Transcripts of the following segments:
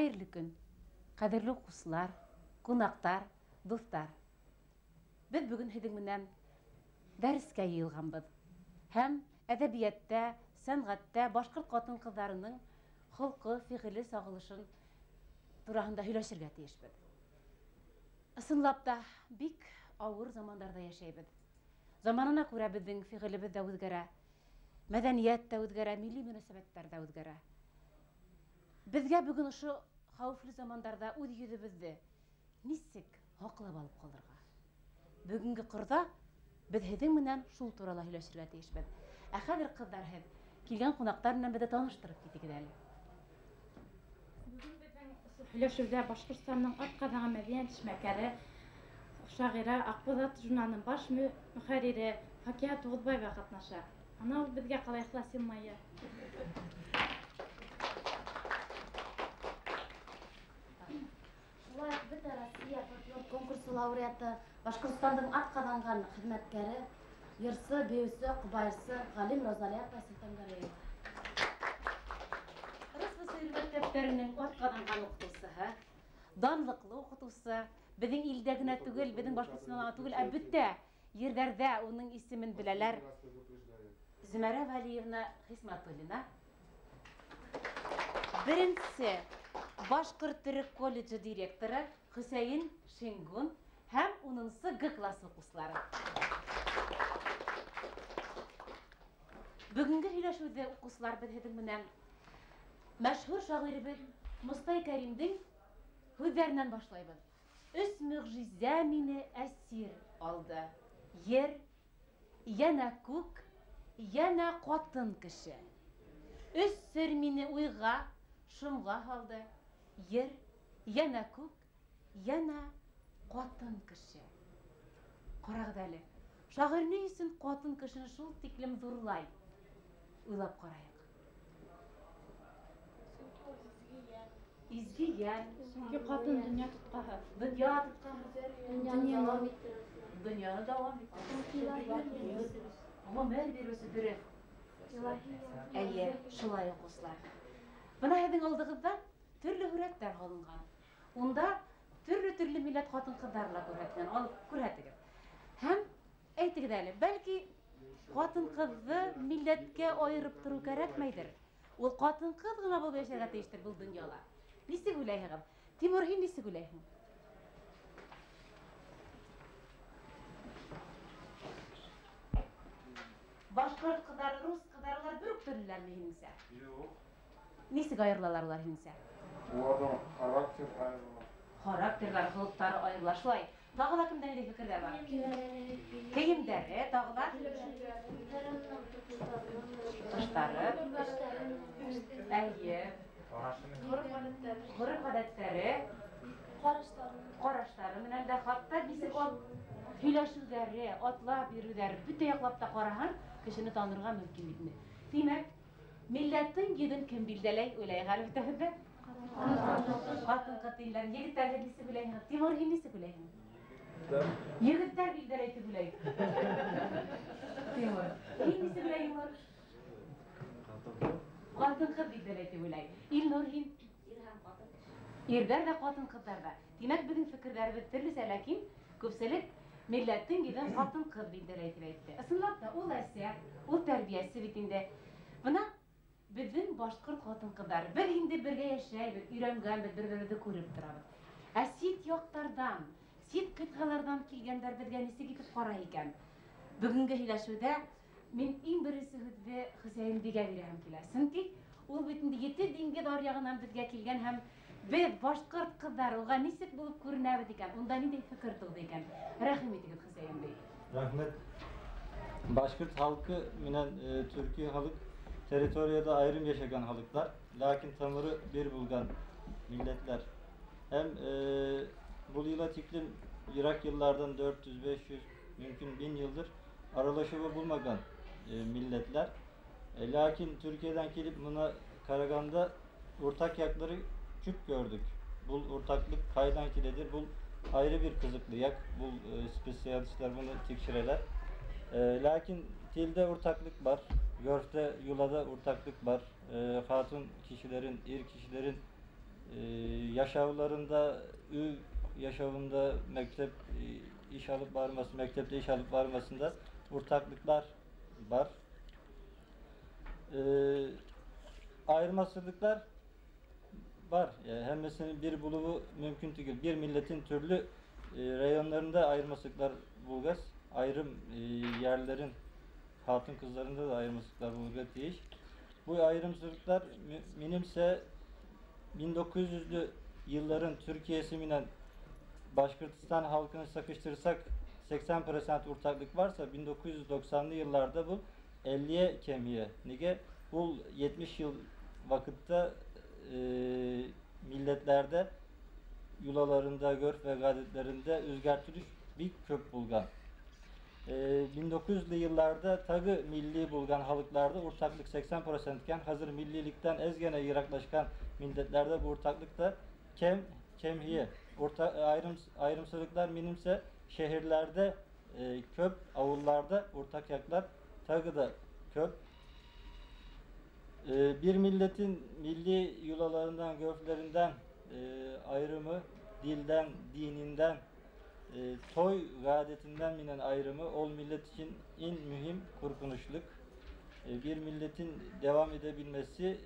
Hayırlı gün, kadirli okuslar, konaktar, dostlar. Biz bugün hediminen dərskə yığılğanbız. Hem edebiyatda, sənğatda başqurt qатын kızlarının xulqı, fiili sağılışın durağında hüləşirgə deyişbid. Isınlap da bik ağır zamanlarda yaşayıbız. Zamanına görə bizдің fiilimiz de özgərə, medeniyet de özgərə, milli münasebetler de özgərə. Bizge bugün şu xavflı zamanlarda öz yüzümüzde nisik haqlab alıp qaldırğa. Bugünkü qırda biz hedin menen şul turala hüləşirgə deyişbid. Əxədir qızlar hed, kilgen qonaqlarla bizi tanıştırıp gidik edəli. Bugün bizden hüləşirdə Başqırstanның atqadağı mədiyyət işməkəri, şagira Akbozat jurnalının baş müxərriri Fakiha Toğuzbayeva qatnaşar. Ana ol bizge qalay ixlasılmayı. Biz Rossiya folklor konkursu laureatı, Başqırstanның atqadanğan xizmətkəri, yırsı, beyüsü, qubayısı, Galim Rozaliya Sultangarayeva. Rus ve Sıyır məktəblərinin atqadanğan okutusu, danlıqlı okutusu, bizim ildəginə tügül, bizim Başqırstan'a tügül, əlbəttə yerlərdə onun ismin bilələr. Zümərə Vəliyevna Xismatulina. Birincisi, Başqırt Türk Kollejı direktörü Hüseyin Şengun hem onunsa G klası okusları. Bugünkü hüləşüde okuslar biz hediminen məşhur şairimiz Mustay Kerim'den hüzlerinden başlayıbız. Üç müğjize mini esir aldı. Yer, yana kuk, yana qatın kişi. Üç sür mini uyga, şumga aldı. Yer, yana kuk, yana qatın kişi. Qaraqdalı. Şair ne için qatın kişini şul tiklim zurlay? Uylap qarayıq. İzgiyen. Çünkü qatın dünya tutqağı. Dünya tutqağı. Dünyanı devam ettirir. Ama mən birisi dürü. Әйе, şulay okuslar. Buna hedin aldığında türlü hüretler alınған. Onda türlü millet qatın kızlarla көрәтігіз. Hem eytik dәli, belki qatın kızı milletke ayırıp turu gerekmeydir. Ol qatın kız gına bu beşerge değiştir bu dünyala. Nisi güleyhigim? Timurhin nisi güleyhigim? Başqurt kızlar, Rus kızlarlar bürük türlüler mi hinse? Yok. Nisi ayırlalarlar hinse? Bu adam karakter ayrılır. Karakterler, kılıkları ayrılar. Şulay, dağılar kimden ile fikirler var? Keyimleri, dağılar? Taşları, әйе, ғұрып ғадаттары, қараштары, мінәлді хатта бісік сөйләшулері, атлап берулері, бүт аяқлап та қараған кішіні танырға мүмкін бітіне. Демек, милләттің егін кім білдәләй өләй ғалып тәхібі? Qatın qatıylar, yigitlerle nisi bileyim, Timurhin nisi bileyim? Yigitler bildireydi bileyim. Timur, hin nisi bileyim? Qatın qız bildireydi bileyim. İlnurhin? İrder de qatın qızlarda. Demek bizim fikirlerimiz türlüse, lakin köpselik milletin giden qatın qız bildireydi bileydi. Isınlap da o laysiya, o terbiyesi bitinde. Buna bizim Başqurt qatın kızlar bir hindi birge yaşayıbız, ürengenbіз, bir-birimizi көріп тұрабыз. Sit yoqtardan, sit qitğalardan kelgenler bizge nesi gitip qara ekan. Bugünkü hüləşüde men en birisi hüdde Hüseyin bege verem kela. Çünki ol bütünde 7 denge darıyağından bizge kelgen hem biz Başqurt kızlar oğa nesip bulup көрінәбіз ekan. Onda nede fikir tuğdu ekan. Rahim etiniz Hüseyin bey. Rahmet. Başqurt halkı minen Türkiye halk teritoriyada ayrım yaşayan halklar, lakin tamırı bir bulgan milletler. Hem bu yıla tiklim Irak yıllardan 400-500, mümkün 1000 yıldır aralaşığı bulmagan milletler. Lakin Türkiye'den gelip buna Karaganda ortak yakları küp gördük. Bu ortaklık kaydan kiledir. Bu ayrı bir kızıklı yak. Bu spesiyalistler bunu tekşireler. Lakin tilde ortaklık var. Görfte, yulada ortaklık var. Hatun kişilerin, kişilerin Yaşavlarında, yaşavında mektep iş alıp varması, mektepte iş alıp varmasında ortaklıklar var. Ayrılmazlıklar var. Yani hem mesela bir buluğu mümkün değil. Bir milletin türlü reyonlarında ayrılmazlıklar bulgaz. Ayrım yerlerin, hatun kızlarında da ayrılmazlıklar bulgaz değiş. Bu ayrımcılıklar minimse 1900'lü yılların Türkiye'si minen Başkırtistan halkını sıkıştırırsak 80% ortaklık varsa 1990'lı yıllarda bu 50'ye kemiğe. Nige bu 70 yıl vakitte milletlerde yulalarında, görf ve gadetlerinde özgertülük bir köp bulgan. 1900'lü yıllarda tagı milli bulgan halıklarda ortaklık 80% iken hazır millilikten ezgene yiraklaşkan milletlerde bu ortaklık da kemhiye. Ayrımsızlıklar minimse şehirlerde köp, avullarda ortak yaklar tagı da köp. Bir milletin milli yulalarından, görflerinden ayrımı, dilden, dininden, toy gadetinden minen ayrımı ol millet için en mühim kurkunuşluk. Bir milletin devam edebilmesi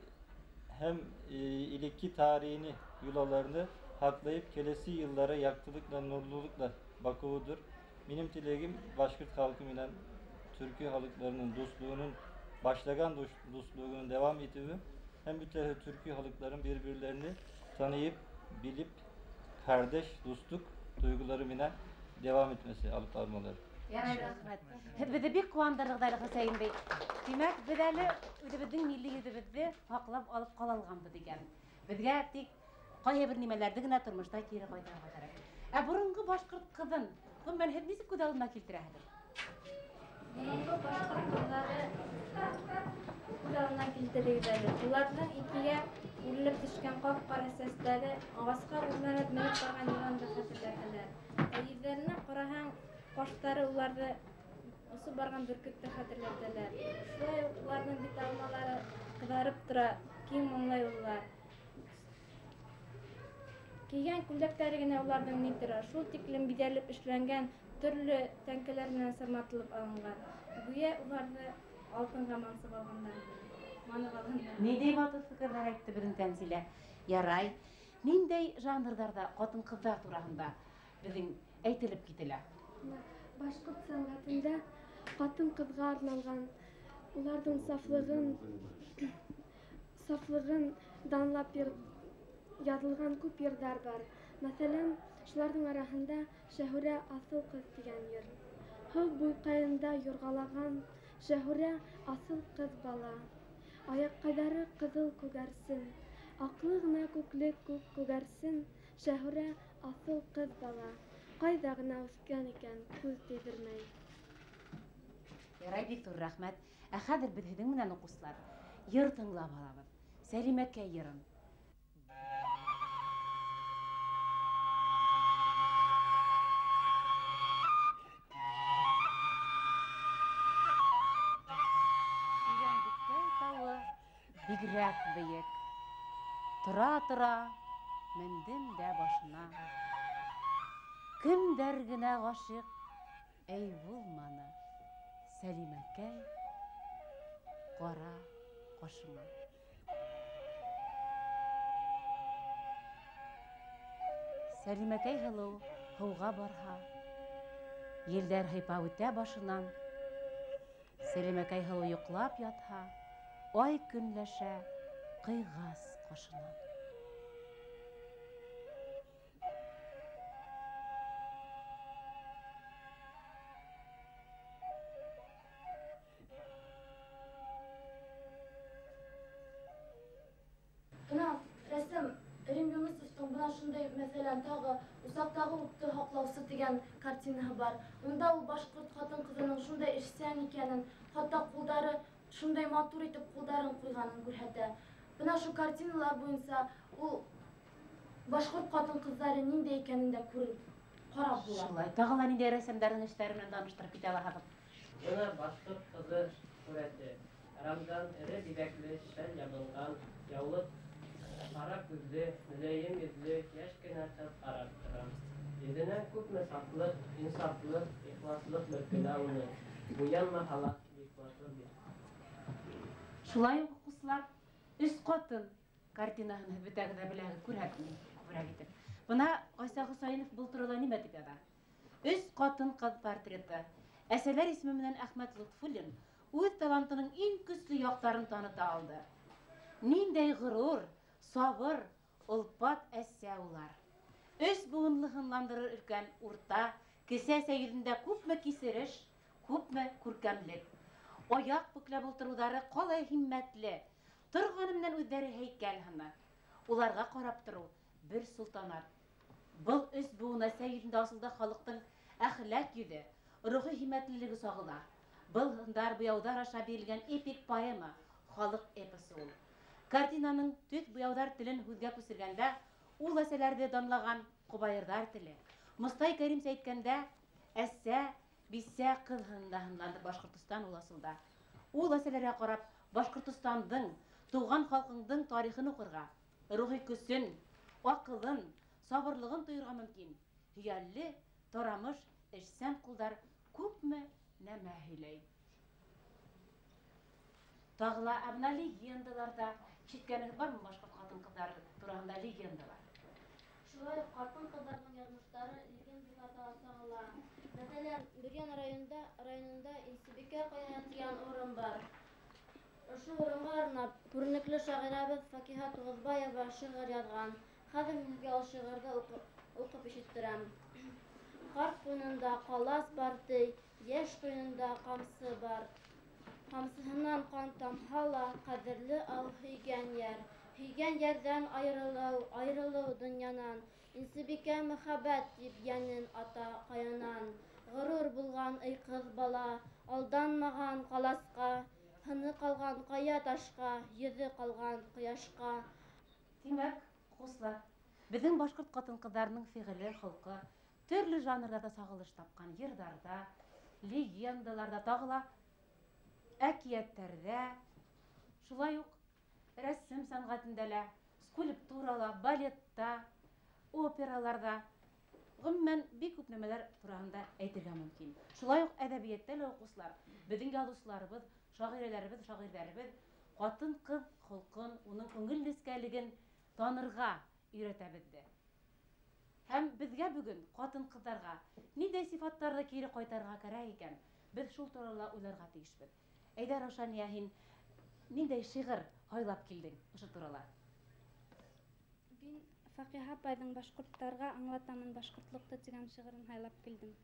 hem iliki tarihini, yulalarını haklayıp kelesi yıllara yaktılıkla, nurlulukla bakıvudur. Benim dileğim Başkırt halkı minen Türkiye halklarının dostluğunun başlagan dostluğunun devam ettiği hem bütün Türkiye halkların birbirlerini tanıyıp, bilip kardeş, dostluk duyguları minen devam etmesi alıp almaları. Yaraydı rahmet. Hedi bir kuandırlıqdaylı Hüseyin Bey. Demek bedeli ödebedin milli ödebedi haklap alıp kalalgandı degen. Bedge dik kaya bir nimelerde gine turmuşta kiri koytar. Burungu Başkırt kızın. Bu men hep nisip kudalına kiltiredir. Burungu Başkırt kızları kudalına kiltiredir. Ulardan ikiye urilip düşken qapqara sesleri ağaçqa ulanıp menip bargan yılandı hatırlardılar. Yüzlerine qarahan qoşları ulardı osu bargan bürkütte hatırlardılar. Şulay ulardan bit almaları kızarıp tura kiyim onlay ular. Kiygen küldekleri gine ulardan nitira. Şul tiklim biderlip işlengen türlü tenkelerine sarmatılıp alıngan. Güye ulardı altınga mansıp alganlar. Ne deyip atı fikirler aytты birin temsile. Yaray, nindey janrlarda qatın kızlar turahında bizim aytılıp gitile. Başkırt sanatında qatın kızga arnalgan, ulardan saflığın danlap yazılgan köp yerler var. Mesela şulardan arasında Şehure asıl kız diyen yer. Hıl buykayında yorgalagan Şehure asıl kız bala. Ayakkabıları kızıl ko'garsin, aqlığına ko'klik ko'k ko'garsin, Şehre asıl kız bala. Qaydagına o'sgan ekan ko'z tedirmay. Yaray Bektur rahmat. Hadir biz hidin bilen oquslar. Yer tinglab alabız. Selimetkay yerin. Bigrak bıyık, tıra mendim de başına. Kim dergine aşık, ey bulmanı, Selimekey, qora qoşuma. Selimekey hılı hıvğa barha, yelder haypavütte başından, Selimekey hılı yuklap yatha, ay günləşə qıyğaz qoşunan. Buna resim Erim Yunusov'tan buna şunday mesela tağı uzaktағы ұлтты haqlauсы деген kартина var. Onda o Başkırt qатын kızının şunday işsen ikenin, hatta қолдары şunday matur etip қолдарын қойғанын көрһәтә. Buna şu kartinalar boyunca o Başkırt qатын kızları ninde ekenini de көрüp qarап bular. Şulay, tağılar ninde resimlerin işlerinden danıştırıp bite alahadıq. Buna Başkırt kızı sureti. Ramazan eri dibekli şen yapılgan yavlut Kara күзlü, mülayim yüzlü, yaş kına kız araştıran. Yüzüne күпме saflık, insaflık, ihlaslık mörküne onu. Uyanma hala, ihlaslık bir. Шулай ук укучылар өс катын картинаһын бетәгедә белән күрәтми. Бына Гайса Хусаинов бултырыла нимә дип яза? Өс катын кыз портреты. Әсәләр исеме менән Әхмәт Лутфуллин үз талантының иң көчле яктарын таныта алды. Ниндәй горур, сабыр, улпат әсә улар. Өс буынлы хынландырыр өлкән урта, кесә сәйрендә күпме кисереш, күпме күркәмлек. Аяк бүкләп ултырулары калай һиммәтле. Торганы менән үҙҙәре һәйкәл һымы. Уларга карап тору бер султанат. Был өс буына сәйрендә асылда халыктың әхлак йөҙө, рухи һиммәтлелеге сагыла. Был һындар буяудар аша бирелгән эпик поэма, халык эпосы ул. Картинаның төт буяудар телен һүҙгә күсергәндә, ул әсәләрҙе данлаган ҡобайырҙар теле. Мостай Кәримсә әйткәндә, әсә Бисә кыз һынланды Башҡортостан ул асылда. Ул әсәләргә ҡарап, Башҡортостандың, туған халҡыңдың тарихын уҡырға, рухи көсөн, аҡылын, сабырлығын тойорға мөмкин. Һөйәлле, тарамыш, эшсән ҡулдар күпме нәмә һөйләй. Тағыла әбнә легендаларда ишеткәнегеҙ бармы башҡорт ҡатын-ҡыҙҙары тураһында легендалар? Шулай ҡатын ҡыҙҙарының яҙмыштары легендаларда сағыла. Мәҫәлән, Бөрйән районында Инсибикә ҡая тигән урын бар. Ошо урынға арнап күренекле шағирәбеҙ Факиһа Туғыҙбаева шиғыр яҙған. Хәҙер һеҙгә ул шиғырҙы уҡып ишеттерәм. Ҡарт ҡуйынында ҡалас бар ти, йәш ҡуйынында ҡамсы бар. Ҡамсыһынан ҡан тамһа ла, ҡәҙерле ау һөйгән йәр. Һөйгән йәрҙән айырылыу донъянан. Инсибикә мөхәббәт тип йәнен ата ҡаянан. Ғорур булған ый ҡыҙ бала, алданмаған ҡаласҡа, һыны ҡалған ҡая ташҡа, йөҙө ҡалған ҡояшҡа. Тимәк, ҡуслар, беҙҙең башҡорт ҡатын-ҡыҙҙарының фиғеле, холҡо төрлө жанрҙарҙа сағылыш тапҡан йырҙарҙа, легендаларҙа, тағыла әкиәттәрҙә, шулай уҡ рәсем сәнғәтендә лә, скульптурала, балетта, операларда, ғөмүмән бик күп нәмәләр тураһында әйтергә мөмкин. Шулай уҡ әҙәбиәттә лә уҡыусылар, беҙҙең яҙыусыларыбыҙ, шағирәләребеҙ, ҡатын-ҡыҙ холҡон, уның күңел нескәлеген танырға өйрәтә беҙҙе. Һәм беҙгә бөгөн ҡатын-ҡыҙҙарға ниндәй сифаттарҙы кире ҡайтарырға кәрәк икән, беҙ шул турала уйларға тейешбеҙ. Әйҙә, Раушания, һин ниндәй шиғыр һайлап килдең ошо турала? Мин Факиһа апайҙың башҡорттарға аңлатамын башҡортлоҡто тигән шиғырын һайлап килдем.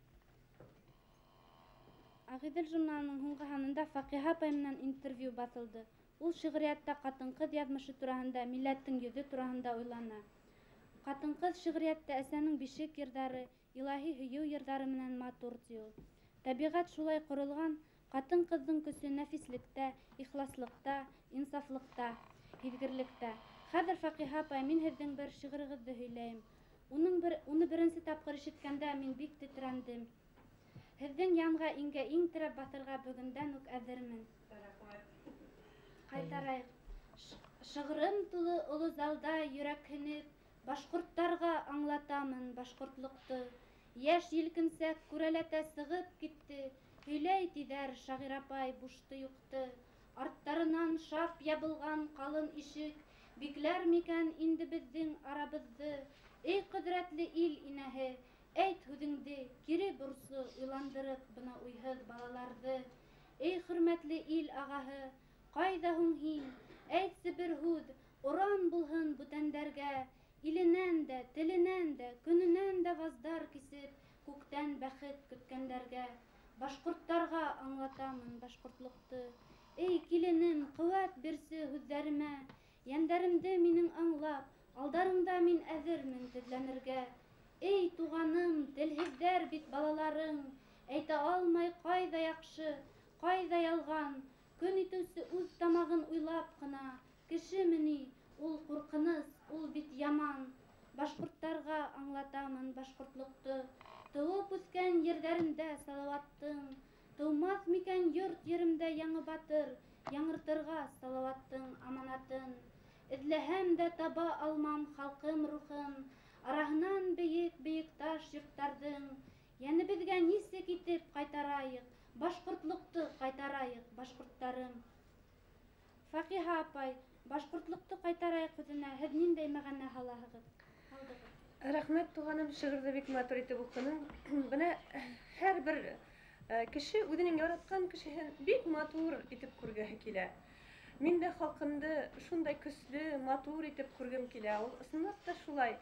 Ағиҙел журналының һуңғы һанында Факиһа апай менән интервью баҫылды. Ул шиғриәттә ҡатын-ҡыҙ яҙмышы тураһында, милләттең йөҙө тураһында уйлана. Ҡатын-ҡыҙ шиғриәттә әсәнең бишек йырҙары, илаһи һөйөү йырҙары менән матур, ти ул. Тәбиғәт шулай ҡоролған, ҡатын-ҡыҙҙың көсө нәфислектә, ихласлыҡта, инсафлыҡта, һиҙгерлектә. Хәҙер, Факиһа апай, мин һеҙҙең бер шиғырығыҙҙы һөйләйем. Уны беренсе тапҡыр ишеткәндә мин бик тетрәндем. Һеҙҙең янға иң терәп баҫырға бөгөндән үк әҙермен. Ҡайтарайыҡ. Шиғырым тулы оло залда йөрәкһенеп, башҡорттарға аңлатамын башҡортлоҡто. Йәш елкенсәк күрәләтә сығып китте, һөйләй тиҙәр шағир апай бушты юҡты. Арттарынан шап ябылған ҡалын ишек, бикләр микән инде беҙҙең арабыҙҙы? Эй ҡөҙрәтле ил инәһе, әйт һүҙеңде, кире борсо уйландырып бына уйһыҙ балаларҙы. Эй хөрмәтле ил ағаһы, ҡайҙа һуң һин? Әйтсе бер һүҙ, урам булһын бүтәндәргә. Иленән дә, теленән дә, көнөнән дә ваздар кисеп, күктән бәхет көткәндәргә. Башҡорттарға аңлатамын башҡортлоҡто. Эй киленем, ҡеүәт бирсе һүҙҙәремә. Йәндәремде минең аңлап, алдарыңда мин әҙермен теҙләнергә. Эй туғаным, телһеҙҙәр бит балаларың, әйтә алмай ҡайҙа яҡшы, ҡайҙа ялған. Көн итеүсе үҙ тамағын уйлап ҡына. Кешеме ни, ул ҡурҡыныс, ул бит яман. Башҡорттарға аңлатамын башҡортлоҡто. Тыуып үҫкән ерҙәрендә салауаттың. Тыумаҫ микән йорт еремдә яңы батыр, яңыртырға салауаттың аманатын. Эзләһәм дә таба алмам халкым рухын, араһынан бейек таш йорттарҙың. Йәнебеҙгә нисек итеп ҡайтарайыҡ, башҡортлыҡты ҡайтарайыҡ, башҡорттарым. Фәҡиһә апай, башҡортлыҡты ҡайтарайыҡ һүҙенә һеҙ ниндәй мәғәнә һалаһығыҙ? Рәхмәт, туғаным, шиғырҙы бик матур итеп уҡының. Бына һәр бер кеше үҙенең яратҡан кешеһен бик матур итеп күргеһе килә. Мин дә халҡымды шундай көслө, матур итеп күргем килә. Ул ысынлап та шулай.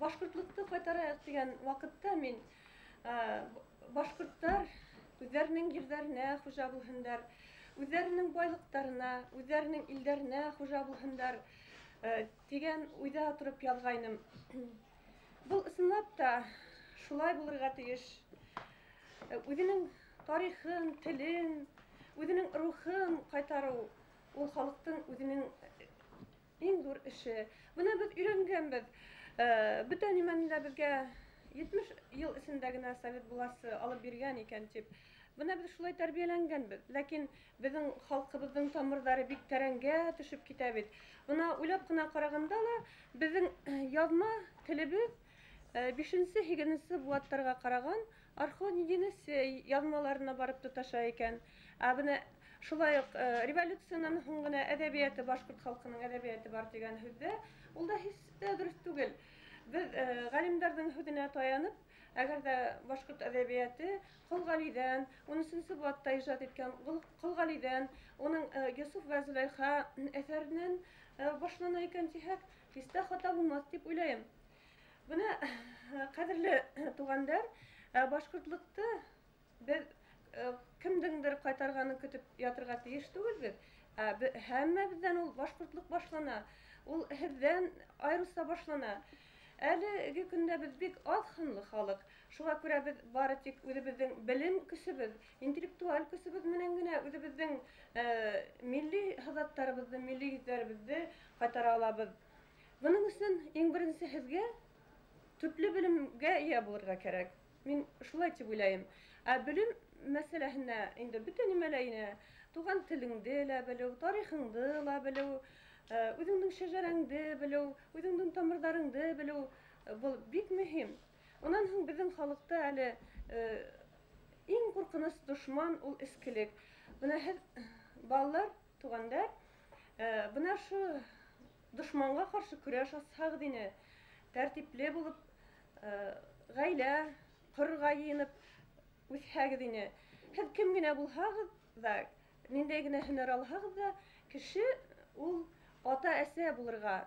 Башҡортлыҡты ҡайтарайыҡ тигән ваҡытта мин башҡорттар үҙҙәренең ерҙәренә хужа булһындар, үҙҙәренең байлыҡтарына, үҙҙәренең илдәренә хужа булһындар тигән уйҙа тороп яҙғайным. Был ысынлап та шулай булырға тейеш. Үҙенең тарихын, телен, үҙенең рухын ҡайтарыу ул халыҡтың үҙенең иң ҙур эше. Бына беҙ өйрәнгәнбеҙ. Бөтә нимәне лә беҙгә 70 йыл эсендә генә совет буласы алып биргән икән тип. Бына беҙ шулай тәрбиәләнгәнбеҙ. Ләкин беҙҙең халҡыбыҙҙың тамырҙары бик тәрәнгә төшөп китә бит. Бына уйлап ҡына ҡарағанда ла беҙҙең яҙма телебеҙ 5-8 быуаттарға ҡараған Орхон Енесей яҙмаларына барып тоташа икән. Бына шулай уҡ революциянан һуң ғына әҙәбиәте, башҡорт халҡының әҙәбиәте бар тигән һүҙҙә, ул да һис тә дөрөҫ түгел. Беҙ ғалимдарҙың һүҙенә таянып, әгәр ҙә башҡорт әҙәбиәте Ҡолғалиҙән, 13-нсе быуатта ижад иткән Ҡолғалиҙән, уның Йософ вә Зөләйха әҫәренән башлана икән тиһәк, һис тә хата булмаҫ тип уйлайым. Бына, ҡәҙерле туғандар, башҡортлыҡты беҙ кемдеңдер ҡайтарғанын көтөп ятырға тейеш түгелбеҙ. Һәммәбеҙҙән ул башҡортлыҡ башлана. Ул һеҙҙән айырыуса башлана. Әлеге көндә беҙ бик аҙ һанлы халыҡ. Шуға күрә беҙ бары тик үҙебеҙҙең белем көсөбөҙ, интеллектуаль көсөбөҙ менән генә үҙебеҙҙең милли һыҙаттарыбыҙҙы, милли йөҙҙәребеҙҙе ҡайтара алабыҙ. Бының өсөн иң беренсе һеҙгә төплө белемгә ия булырға кәрәк. Мин шулай тип уйлайым. Белем мәсьәләһенә инде бөтә нимәлә инә. Туған телеңде лә белеү, тарихыңды ла белеү, үҙеңдең шәжәрәңде белеү, үҙеңдең тамырҙарыңды белеү, был бик мөһим. Унан һуң беҙҙең халыҡта әле иң ҡурҡыныс дошман ул эскелек. Бына һеҙ, балалар, туғандар, бына шу дошманға ҡаршы көрәш асһағыҙ ине, тәртипле булып, ғаилә ҡорорға йыйынып үҫһәгеҙ ине. Һеҙ кем генә булһағыҙ ҙа, ниндәй генә һөнәр алһағыҙ ҙа, кеше ул ата-әсә булырға,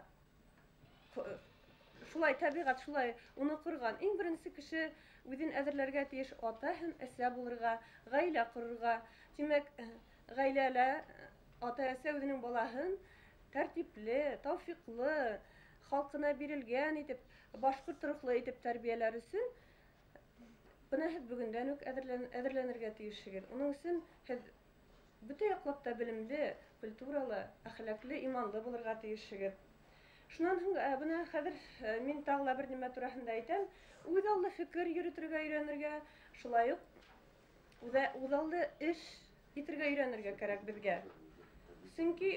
шулай тәбиғәт, шулай уны ҡорған. Иң беренсе кеше үҙен әҙерләргә тейеш ата һәм әсә булырға, ғаилә ҡорорға. Тимәк, ғаиләлә ата-әсә үҙенең балаһын тәртипле, тауфиҡлы, халҡына бирелгән итеп, башҡорт рухлы итеп тәрбиәләр өсөн бына һеҙ бөгөндән үк әҙерләнергә тейешһегеҙ. Уның өсөн һеҙ бөтә яҡлап та белемле, культуралы, әхлаҡлы, иманлы булырға тейешһегеҙ. Шунан һуң бына хәҙер мин тағы ла бер нимә тураһында әйтәм. Үҙаллы фекер йөрөтөргә өйрәнергә, шулай уҡ үҙаллы эш итергә өйрәнергә кәрәк беҙгә. Сөнки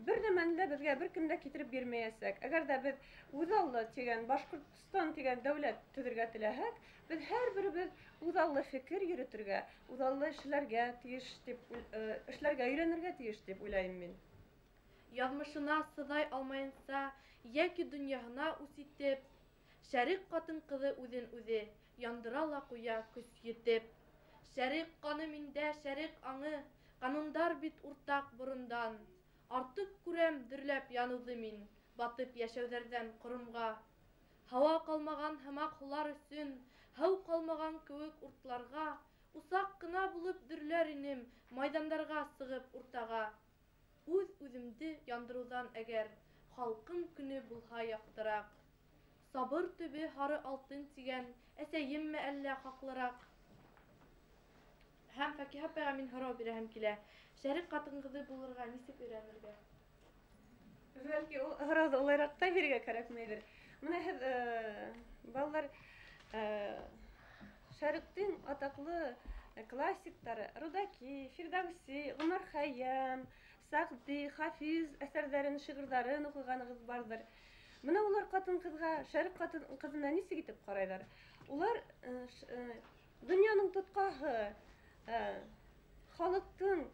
бер нәмәне лә беҙгә бер кем дә китереп бирмәйәсәк. Әгәр ҙә беҙ үҙаллы тигән, Башҡортостан тигән дәүләт төҙөргә теләһәк, беҙ һәр беребеҙ үҙаллы фекер йөрөтөргә, үҙаллы эшләргә тейеш дип, эшләргә өйрәнергә тейеш дип уйлайым мин. Яҙмышына сыҙай алмайынса, йәки донъяһына үс итеп, шәрик ҡатын-ҡыҙы үҙен-үҙе яндыра ла ҡуя көс етеп. Шәрик ҡаны миндә, шәрик аңы, ҡанундар бит уртаҡ борондан. Артыҡ күрәм дөрләп яныуҙы мин, батып йәшәүҙәрҙән ҡоромға. Һауа ҡалмаған һымаҡ һулар өсөн, һыу ҡалмаған кеүек уртларға, усаҡ ҡына булып дөрләр инем майҙандарға сығып уртаға. Үҙ-үҙемде яндырыуҙан әгәр, халҡым көнө булһа яҡтыраҡ. Сабыр төбө һары алтын тигән, әсәйемме әллә хаҡлыраҡ. Һәм Фәкиһә апайға мин һорау бирәһем килә. Шәрик ҡатын-ҡыҙы булырға нисек өйрәнергә? Бәлки, һорауҙы улайыраҡ та бирергә кәрәкмәйҙер. Менә һеҙ, балалар, шәриктең атаҡлы классиктары Рудаки, Фирдауси, Ғүмәр Хәйәм, Сәгъди, Хафиз әсәрләрен, шигырьләрен укыганыгыз бардыр. Менә улар хатын-кызга, шәрык хатын-кызына нисек итеп карайлар? Улар дөньяның тоткаһы, халыктың,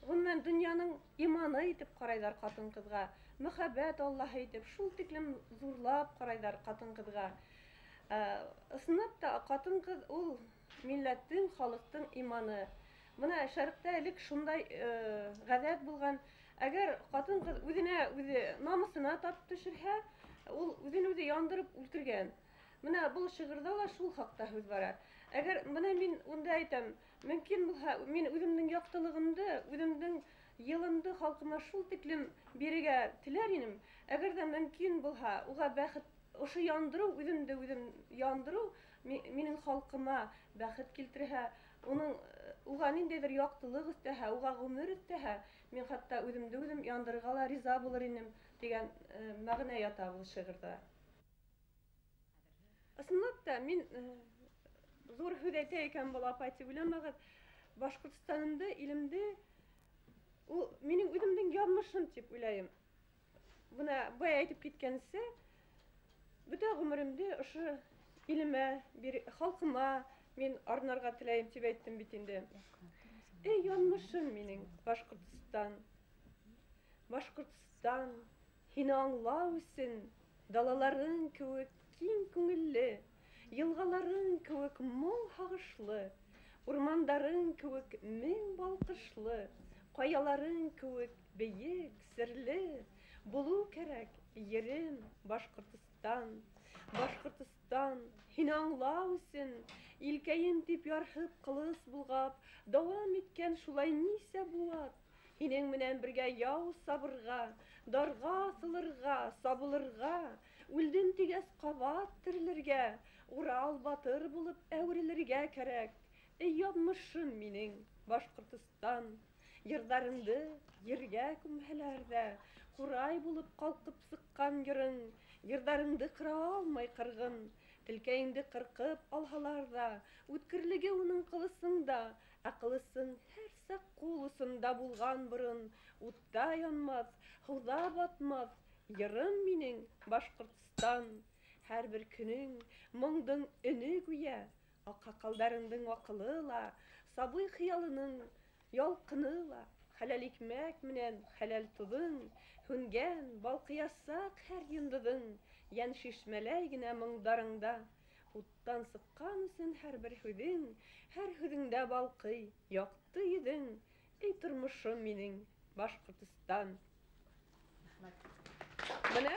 гомумән дөньяның иманы итеп карайлар хатын-кызга. Мөхәббәт Аллаһы итеп, шул тиклем зурлап карайлар хатын-кызга. Ысынлап та хатын-кыз ул милләттең, халыктың иманы. Менә шәрыктә элек шундай гадәт булган. Әгәр хатын-кыз үзенә үзе намысына тап төшерһә, ул үзен үзе яндырып үлтергән. Менә бу шигырьдә ла шул хакта сүз бара. Әгәр менә мин унда әйтәм, мөмкин булса, мин үземнең яктылыгымды, үземнең йылымды халкыма шул тиклем бирергә теләр идем. Әгәр дә мөмкин булса, уга бәхет, ошо яндыру, үземде үзем яндыру минең халкыма бәхет килтерһә, уга ниндәйдер яктылык өстәһә, уга гомер өстәһә, мин хәтта үземде үзем яндырырга ла риза булыр идем дигән мәгънә ята бу шигырьдә. Ысынлап та мин зур һүз әйтә икән бу апай дип уйламагыз. Башкортстанымда, илемдә ул минең үземнең язмышым дип уйлайм. Буны бая әйтеп киткәнсә, бөтә гомеремдә ошо илемә, халкыма мин арнарга теләйм дип әйттем бит инде. Эй, язмышым минең Башкортстан. Башкортстан, һине аңлау өчен далаларың кебек киң күңелле, елгаларың кебек моң һагышлы, урмандарың кебек мең балкышлы, каяларың кебек бейек, серле, булу кирәк ерем Башкортстан. Башкортстан, һине аңлау өчен илкәем дип ярһып кылыс булгап, дәвам иткән шулай нисә булат. Һинең менән бергә яу сабырга, дарга сылырга, сабылырга, үлдем тигәс кабат тирелергә, Урал батыр булып әверелергә кирәк. Эй, язмышым минең Башкортстан, йырдарыңды ергә күмһәләр дә, курай булып калкып сыккан йырың, йырдарыңды кыра алмай кыргын, телкәеңде кыркып алһалар да, үткерлеге уның кылысыңда, кылысың һәр сак кулысында булган борын, утта янмас, һыуда батмас, йырым минең Башкортстан. Һәрбер көнең моңдың өне гүя, акакалдарыңдың акылы ла, сабый хыялының ялкыны ла, хәләл икмәк менән хәләл тудың, һүнгән балкыясак һәр йондыдың, ян шишмәләй генә моңдарыңда, уттан сыккан өчен һәрбер һүҙең, һәр һүҙеңдә балкый, якты йөҙең, эй тормошом минең Башкортстан. Менә